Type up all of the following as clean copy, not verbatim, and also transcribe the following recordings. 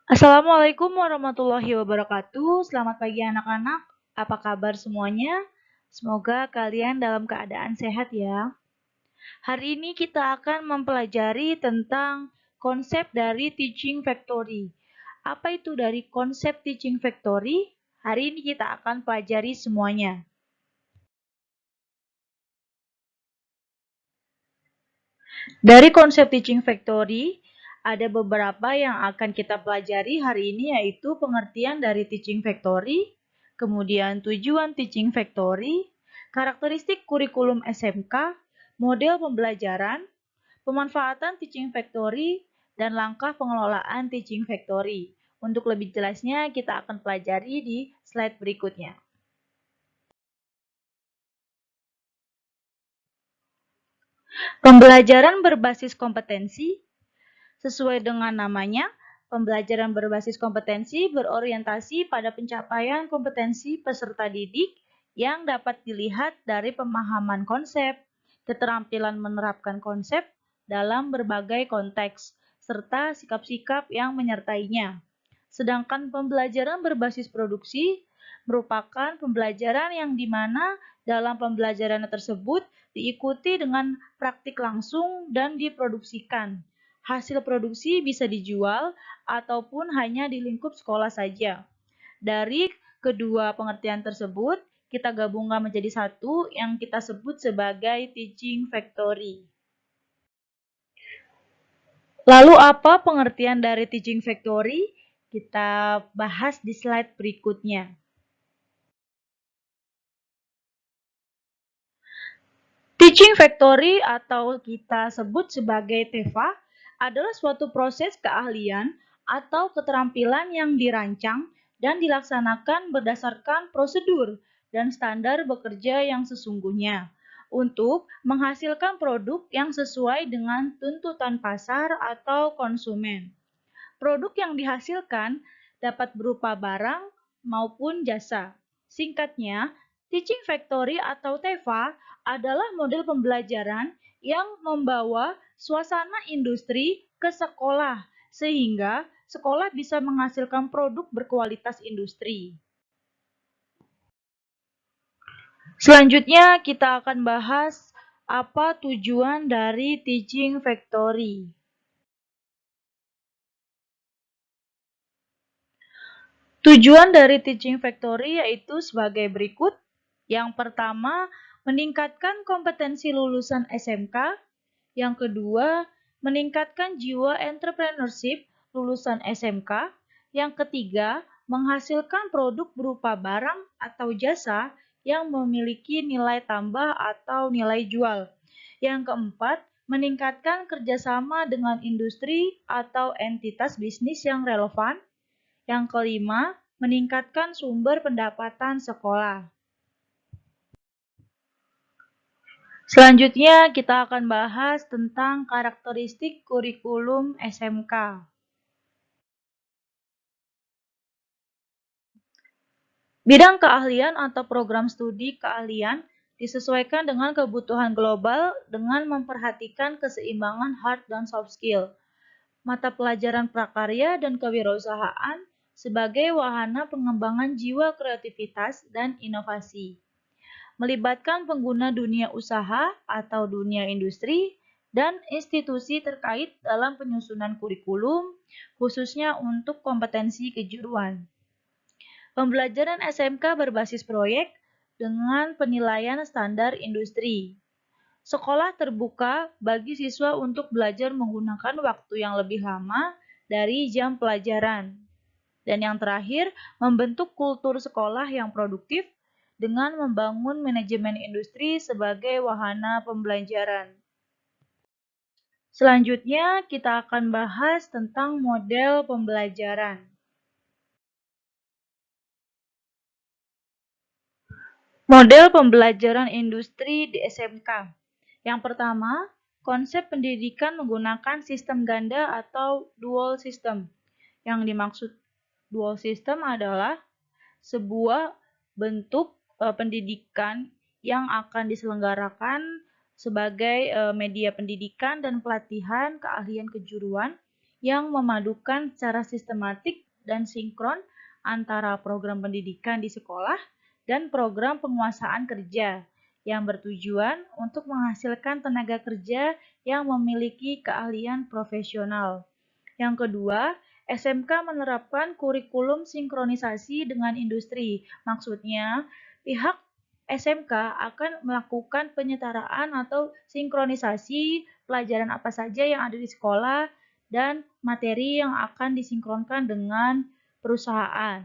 Assalamualaikum warahmatullahi wabarakatuh. Selamat pagi anak-anak. Apa kabar semuanya? Semoga kalian dalam keadaan sehat ya. Hari ini kita akan mempelajari tentang konsep dari teaching factory. Apa itu dari konsep teaching factory? Hari ini kita akan pelajari semuanya. Dari konsep teaching factory, ada beberapa yang akan kita pelajari hari ini, yaitu pengertian dari teaching factory, kemudian tujuan teaching factory, karakteristik kurikulum SMK, model pembelajaran, pemanfaatan teaching factory, dan langkah pengelolaan teaching factory. Untuk lebih jelasnya, kita akan pelajari di slide berikutnya. Pembelajaran berbasis kompetensi. Sesuai dengan namanya, pembelajaran berbasis kompetensi berorientasi pada pencapaian kompetensi peserta didik yang dapat dilihat dari pemahaman konsep, keterampilan menerapkan konsep dalam berbagai konteks, serta sikap-sikap yang menyertainya. Sedangkan pembelajaran berbasis produksi merupakan pembelajaran yang dimana dalam pembelajaran tersebut diikuti dengan praktik langsung dan diproduksikan. Hasil produksi bisa dijual ataupun hanya di lingkup sekolah saja. Dari kedua pengertian tersebut, kita gabungkan menjadi satu yang kita sebut sebagai teaching factory. Lalu apa pengertian dari teaching factory? Kita bahas di slide berikutnya. Teaching factory atau kita sebut sebagai TEFA adalah suatu proses keahlian atau keterampilan yang dirancang dan dilaksanakan berdasarkan prosedur dan standar bekerja yang sesungguhnya untuk menghasilkan produk yang sesuai dengan tuntutan pasar atau konsumen. Produk yang dihasilkan dapat berupa barang maupun jasa. Singkatnya, teaching factory atau TEFA adalah model pembelajaran yang membawa suasana industri ke sekolah, sehingga sekolah bisa menghasilkan produk berkualitas industri. Selanjutnya, kita akan bahas apa tujuan dari teaching factory. Tujuan dari teaching factory yaitu sebagai berikut. Yang pertama, meningkatkan kompetensi lulusan SMK. Yang kedua, meningkatkan jiwa entrepreneurship lulusan SMK. Yang ketiga, menghasilkan produk berupa barang atau jasa yang memiliki nilai tambah atau nilai jual. Yang keempat, meningkatkan kerjasama dengan industri atau entitas bisnis yang relevan. Yang kelima, meningkatkan sumber pendapatan sekolah. Selanjutnya, kita akan bahas tentang karakteristik kurikulum SMK. Bidang keahlian atau program studi keahlian disesuaikan dengan kebutuhan global dengan memperhatikan keseimbangan hard dan soft skill. Mata pelajaran prakarya dan kewirausahaan sebagai wahana pengembangan jiwa kreativitas dan inovasi. Melibatkan pengguna dunia usaha atau dunia industri dan institusi terkait dalam penyusunan kurikulum, khususnya untuk kompetensi kejuruan. Pembelajaran SMK berbasis proyek dengan penilaian standar industri. Sekolah terbuka bagi siswa untuk belajar menggunakan waktu yang lebih lama dari jam pelajaran. Dan yang terakhir, membentuk kultur sekolah yang produktif dengan membangun manajemen industri sebagai wahana pembelajaran. Selanjutnya, kita akan bahas tentang model pembelajaran. Model pembelajaran industri di SMK. Yang pertama, konsep pendidikan menggunakan sistem ganda atau dual system. Yang dimaksud dual system adalah sebuah bentuk pendidikan yang akan diselenggarakan sebagai media pendidikan dan pelatihan keahlian kejuruan yang memadukan secara sistematik dan sinkron antara program pendidikan di sekolah dan program penguasaan kerja yang bertujuan untuk menghasilkan tenaga kerja yang memiliki keahlian profesional. Yang kedua, SMK menerapkan kurikulum sinkronisasi dengan industri. Maksudnya, pihak SMK akan melakukan penyetaraan atau sinkronisasi pelajaran apa saja yang ada di sekolah dan materi yang akan disinkronkan dengan perusahaan.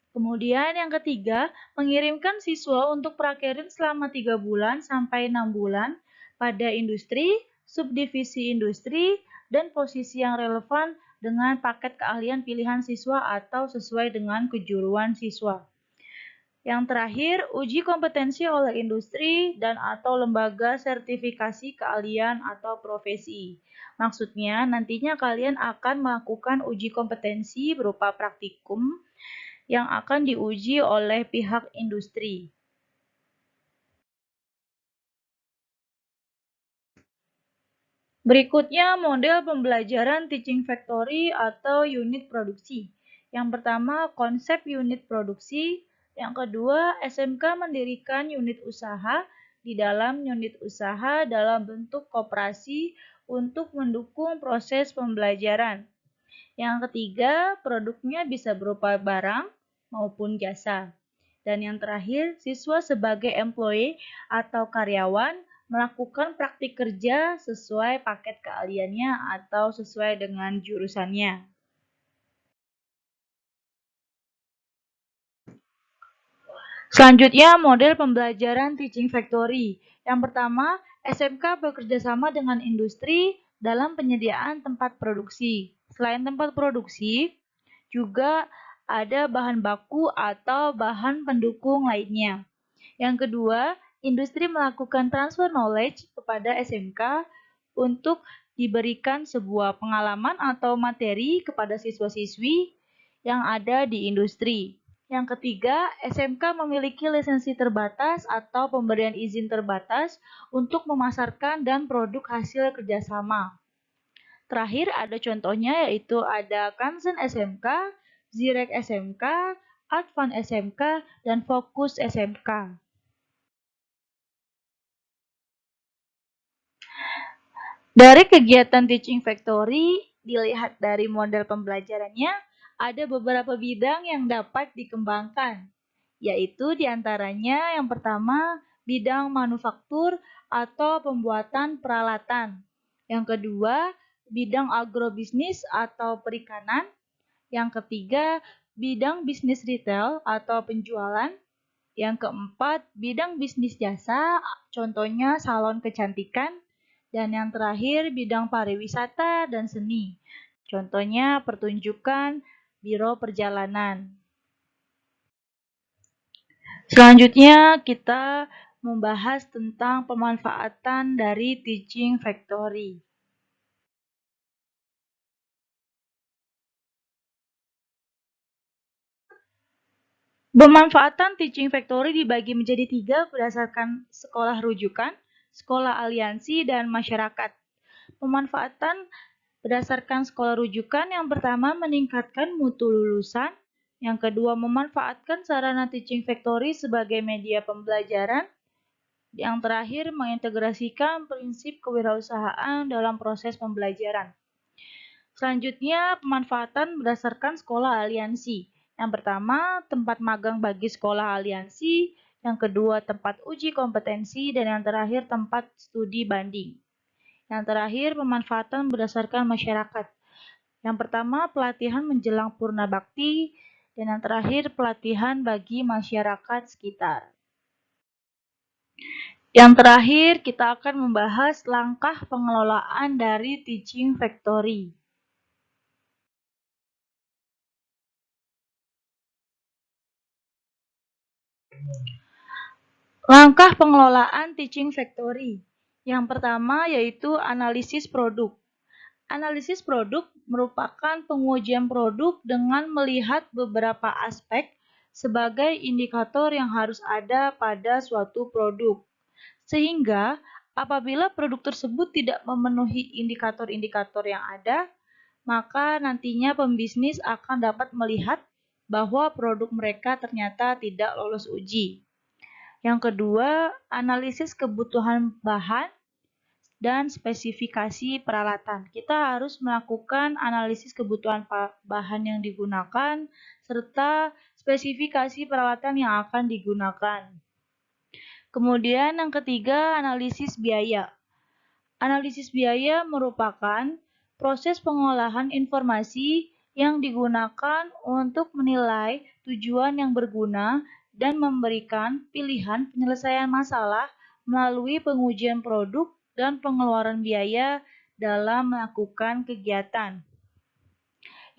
Kemudian yang ketiga, mengirimkan siswa untuk prakerin selama 3 bulan sampai 6 bulan pada industri, subdivisi industri, dan posisi yang relevan dengan paket keahlian pilihan siswa atau sesuai dengan kejuruan siswa. Yang terakhir, uji kompetensi oleh industri dan atau lembaga sertifikasi keahlian atau profesi. Maksudnya, nantinya kalian akan melakukan uji kompetensi berupa praktikum yang akan diuji oleh pihak industri. Berikutnya model pembelajaran teaching factory atau unit produksi. Yang pertama, konsep unit produksi. Yang kedua, SMK mendirikan unit usaha di dalam unit usaha dalam bentuk koperasi untuk mendukung proses pembelajaran. Yang ketiga, produknya bisa berupa barang maupun jasa. Dan yang terakhir, siswa sebagai employee atau karyawan melakukan praktik kerja sesuai paket keahliannya atau sesuai dengan jurusannya. Selanjutnya, model pembelajaran teaching factory. Yang pertama, SMK bekerja sama dengan industri dalam penyediaan tempat produksi. Selain tempat produksi, juga ada bahan baku atau bahan pendukung lainnya. Yang kedua, industri melakukan transfer knowledge kepada SMK untuk diberikan sebuah pengalaman atau materi kepada siswa-siswi yang ada di industri. Yang ketiga, SMK memiliki lisensi terbatas atau pemberian izin terbatas untuk memasarkan dan produk hasil kerjasama. Terakhir ada contohnya yaitu ada Kansen SMK, Zirek SMK, Advan SMK, dan Fokus SMK. Dari kegiatan Teaching Factory, dilihat dari model pembelajarannya, ada beberapa bidang yang dapat dikembangkan, yaitu diantaranya yang pertama, bidang manufaktur atau pembuatan peralatan. Yang kedua, bidang agrobisnis atau perikanan. Yang ketiga, bidang bisnis retail atau penjualan. Yang keempat, bidang bisnis jasa, contohnya salon kecantikan. Dan yang terakhir, bidang pariwisata dan seni. Contohnya pertunjukan, biro perjalanan. Selanjutnya kita membahas tentang pemanfaatan dari teaching factory. Pemanfaatan teaching factory dibagi menjadi 3 berdasarkan sekolah rujukan, sekolah aliansi, dan masyarakat. Pemanfaatan berdasarkan sekolah rujukan yang pertama meningkatkan mutu lulusan, yang kedua memanfaatkan sarana teaching factory sebagai media pembelajaran, yang terakhir mengintegrasikan prinsip kewirausahaan dalam proses pembelajaran. Selanjutnya pemanfaatan berdasarkan sekolah aliansi. Yang pertama tempat magang bagi sekolah aliansi, yang kedua tempat uji kompetensi, dan yang terakhir tempat studi banding. Yang terakhir, pemanfaatan berdasarkan masyarakat. Yang pertama, pelatihan menjelang purna bakti, dan yang terakhir, pelatihan bagi masyarakat sekitar. Yang terakhir, kita akan membahas langkah pengelolaan dari teaching factory. Langkah pengelolaan teaching factory. Yang pertama yaitu analisis produk. Analisis produk merupakan pengujian produk dengan melihat beberapa aspek sebagai indikator yang harus ada pada suatu produk. Sehingga apabila produk tersebut tidak memenuhi indikator-indikator yang ada, maka nantinya pembisnis akan dapat melihat bahwa produk mereka ternyata tidak lolos uji. Yang kedua, analisis kebutuhan bahan dan spesifikasi peralatan. Kita harus melakukan analisis kebutuhan bahan yang digunakan serta spesifikasi peralatan yang akan digunakan. Kemudian yang ketiga, analisis biaya. Analisis biaya merupakan proses pengolahan informasi yang digunakan untuk menilai tujuan yang berguna dan memberikan pilihan penyelesaian masalah melalui pengujian produk dan pengeluaran biaya dalam melakukan kegiatan.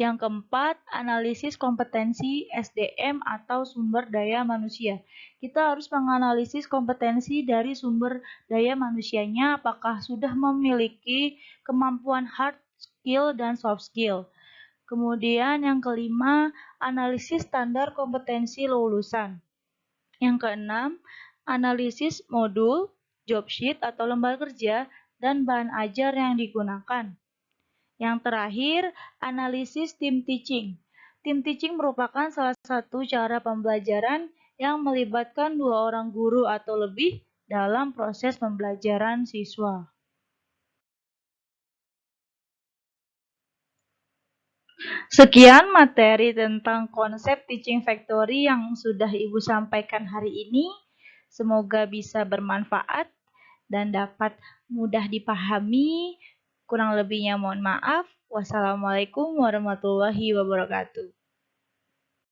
Yang keempat, analisis kompetensi SDM atau sumber daya manusia. Kita harus menganalisis kompetensi dari sumber daya manusianya, apakah sudah memiliki kemampuan hard skill dan soft skill. Kemudian yang kelima, analisis standar kompetensi lulusan. Yang keenam, analisis modul, job sheet atau lembar kerja, dan bahan ajar yang digunakan. Yang terakhir, analisis tim teaching. Tim teaching merupakan salah satu cara pembelajaran yang melibatkan 2 orang guru atau lebih dalam proses pembelajaran siswa. Sekian materi tentang konsep teaching factory yang sudah Ibu sampaikan hari ini. Semoga bisa bermanfaat dan dapat mudah dipahami. Kurang lebihnya mohon maaf. Wassalamualaikum warahmatullahi wabarakatuh.